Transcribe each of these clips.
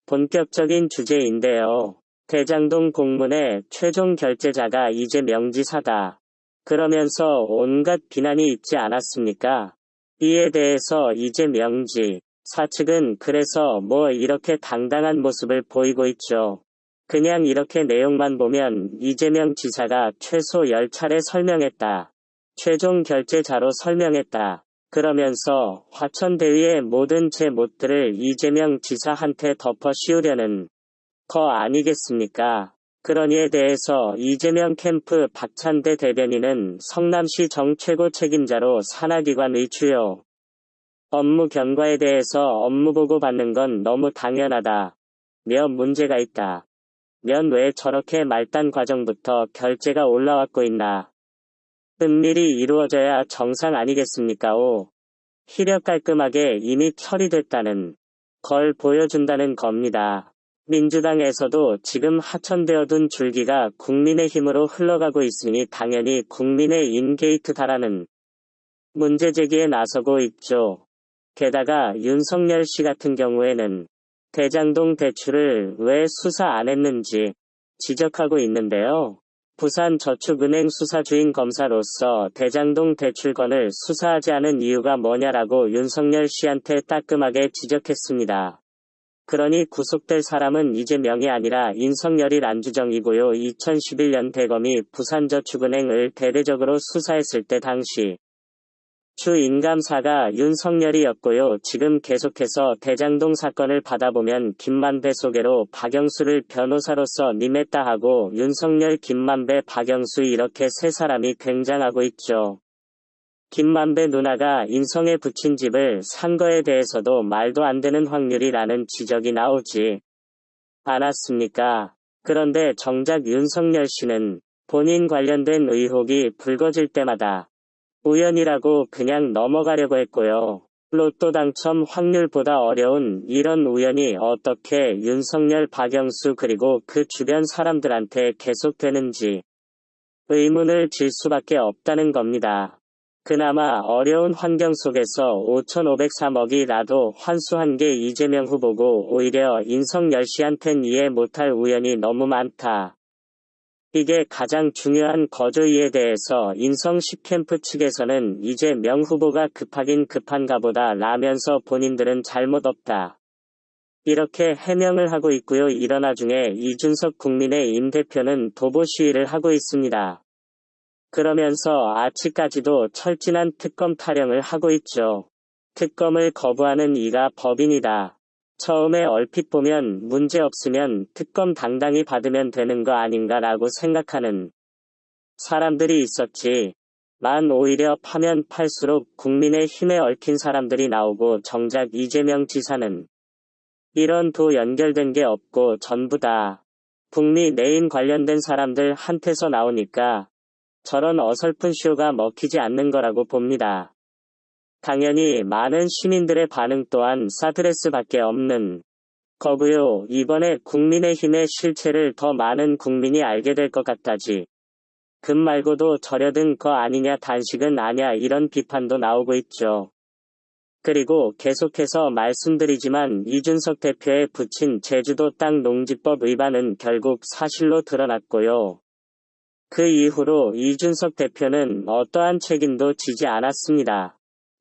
본격적인 주제인데요. 대장동 공문의 최종 결재자가 이재명 지사다. 그러면서 온갖 비난이 있지 않았습니까? 이에 대해서 이재명 지사 측은 그래서 뭐 이렇게 당당한 모습을 보이고 있죠. 그냥 이렇게 내용만 보면 이재명 지사가 최소 10차례 설명했다. 최종 결재자로 설명했다. 그러면서 화천대유의 모든 제못들을 이재명 지사한테 덮어 씌우려는 거 아니겠습니까? 그러니에 대해서 이재명 캠프 박찬대 대변인은 성남시 정 최고 책임자로 산하기관의 주요 업무 경과에 대해서 업무보고 받는 건 너무 당연하다. 며 문제가 있다. 면 왜 저렇게 말단 과정부터 결재가 올라왔고 있나. 은밀히 이루어져야 정상 아니겠습니까? 희력 깔끔하게 이미 처리됐다는 걸 보여준다는 겁니다. 민주당에서도 지금 하천되어둔 줄기가 국민의힘으로 흘러가고 있으니 당연히 국민의힘 게이트다라는 문제제기에 나서고 있죠. 게다가 윤석열 씨 같은 경우에는 대장동 대출을 왜 수사 안 했는지 지적하고 있는데요. 부산저축은행 수사주인 검사로서 대장동 대출건을 수사하지 않은 이유가 뭐냐라고 윤석열 씨한테 따끔하게 지적했습니다. 그러니 구속될 사람은 이재명이 아니라 윤석열이 란주정이고요. 2011년 대검이 부산저축은행을 대대적으로 수사했을 때 당시 주인감사가 윤석열이었고요. 지금 계속해서 대장동 사건을 받아보면 김만배 소개로 박영수를 변호사로서 nim했다 하고 윤석열, 김만배, 박영수 이렇게 세 사람이 굉장하고 있죠. 김만배 누나가 인성에 붙인 집을 산 거에 대해서도 말도 안 되는 확률이라는 지적이 나오지 않았습니까? 그런데 정작 윤석열 씨는 본인 관련된 의혹이 불거질 때마다 우연이라고 그냥 넘어가려고 했고요. 로또 당첨 확률보다 어려운 이런 우연이 어떻게 윤석열, 박영수 그리고 그 주변 사람들한테 계속되는지 의문을 질 수밖에 없다는 겁니다. 그나마 어려운 환경 속에서 5,503억이라도 환수한 게 이재명 후보고 오히려 윤석열 씨한텐 이해 못할 우연이 너무 많다. 이게 가장 중요한 거죠. 이에 대해서 인성 10캠프 측에서는 이재명 후보가 급하긴 급한가 보다 라면서 본인들은 잘못 없다. 이렇게 해명을 하고 있고요. 이런 와중에 이준석 국민의힘 대표는 도보 시위를 하고 있습니다. 그러면서 아직까지도 철진한 특검 타령을 하고 있죠. 특검을 거부하는 이가 법인이다. 처음에 얼핏 보면 문제 없으면 특검 당당히 받으면 되는 거 아닌가라고 생각하는 사람들이 있었지. 만 오히려 파면 팔수록 국민의 힘에 얽힌 사람들이 나오고 정작 이재명 지사는 이런 도 연결된 게 없고 전부 다 북미 내인 관련된 사람들 한테서 나오니까 저런 어설픈 쇼가 먹히지 않는 거라고 봅니다. 당연히 많은 시민들의 반응 또한 싸드레스밖에 없는 거고요. 이번에 국민의힘의 실체를 더 많은 국민이 알게 될 것 같다지. 금 말고도 절여든 거 아니냐 단식은 아냐 이런 비판도 나오고 있죠. 그리고 계속해서 말씀드리지만 이준석 대표에 붙인 제주도 땅 농지법 위반은 결국 사실로 드러났고요. 그 이후로 이준석 대표는 어떠한 책임도 지지 않았습니다.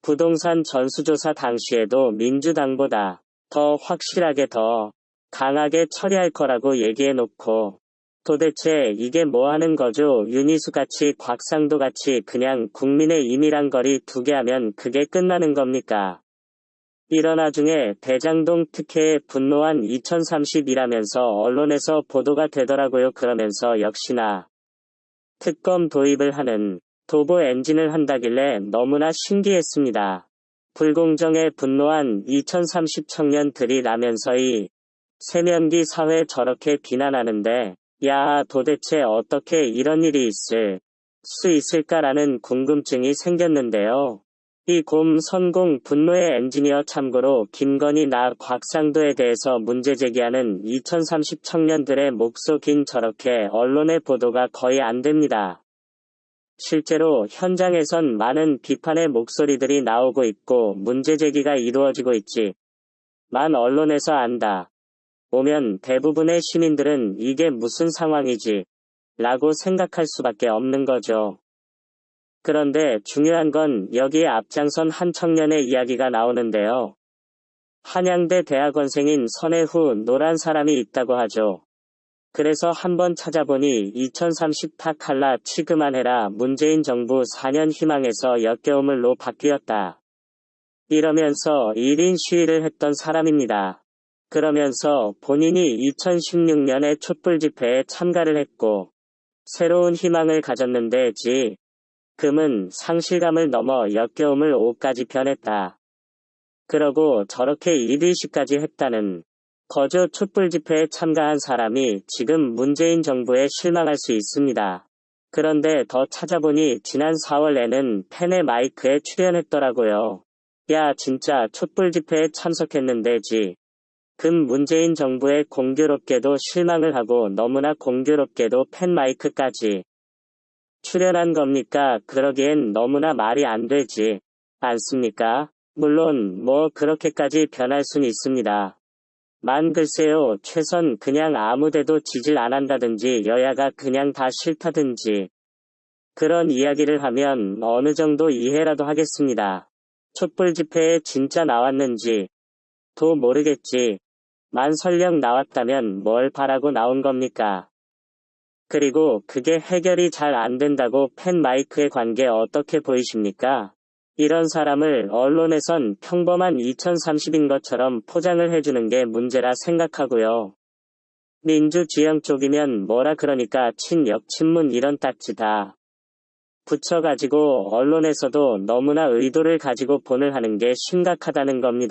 부동산 전수조사 당시에도 민주당보다 더 확실하게 더 강하게 처리할 거라고 얘기해놓고 도대체 이게 뭐 하는 거죠? 윤희수같이 곽상도같이 그냥 국민의힘이랑 거리 두게 하면 그게 끝나는 겁니까? 이런 와중에 대장동 특혜에 분노한 2030이라면서 언론에서 보도가 되더라고요. 그러면서 역시나 특검 도입을 하는 도보 엔진을 한다길래 너무나 신기했습니다. 불공정에 분노한 2030 청년들이라면서 이 세면기 사회 저렇게 비난하는데 야 도대체 어떻게 이런 일이 있을 수 있을까라는 궁금증이 생겼는데요. 이 곰 선공 분노의 엔지니어 참고로 김건희 나 곽상도에 대해서 문제 제기하는 2030 청년들의 목소긴 저렇게 언론의 보도가 거의 안 됩니다. 실제로 현장에선 많은 비판의 목소리들이 나오고 있고 문제 제기가 이루어지고 있지만 언론에서 안다. 오면 대부분의 시민들은 이게 무슨 상황이지? 라고 생각할 수밖에 없는 거죠. 그런데 중요한 건 여기에 앞장선 한 청년의 이야기가 나오는데요. 한양대 대학원생인 선혜후 노란 사람이 있다고 하죠. 그래서 한번 찾아보니 2030 탁할라 치그만해라 문재인 정부 4년 희망에서 역겨우물로 바뀌었다. 이러면서 1인 시위를 했던 사람입니다. 그러면서 본인이 2016년에 촛불 집회에 참가를 했고 새로운 희망을 가졌는데 지금은 상실감을 넘어 역겨움을 오까지 변했다. 그러고 저렇게 1위시까지 했다는 거저 촛불 집회에 참가한 사람이 지금 문재인 정부에 실망할 수 있습니다. 그런데 더 찾아보니 지난 4월에는 팬의 마이크에 출연했더라고요. 야 진짜 촛불 집회에 참석했는데 금 문재인 정부에 공교롭게도 실망을 하고 너무나 공교롭게도 팬 마이크까지 출연한 겁니까? 그러기엔 너무나 말이 안 되지 않습니까? 물론 뭐 그렇게까지 변할 순 있습니다. 만 글쎄요 최선 그냥 아무데도 지질 안 한다든지 여야가 그냥 다 싫다든지 그런 이야기를 하면 어느 정도 이해라도 하겠습니다. 촛불 집회에 진짜 나왔는지 도 모르겠지. 만 설령 나왔다면 뭘 바라고 나온 겁니까? 그리고 그게 해결이 잘 안 된다고 팬 마이크의 관계 어떻게 보이십니까? 이런 사람을 언론에선 평범한 2030인 것처럼 포장을 해주는 게 문제라 생각하고요. 민주지형 쪽이면 뭐라 그러니까 친역 친문 이런 딱지 다 붙여가지고 언론에서도 너무나 의도를 가지고 본을 하는 게 심각하다는 겁니다.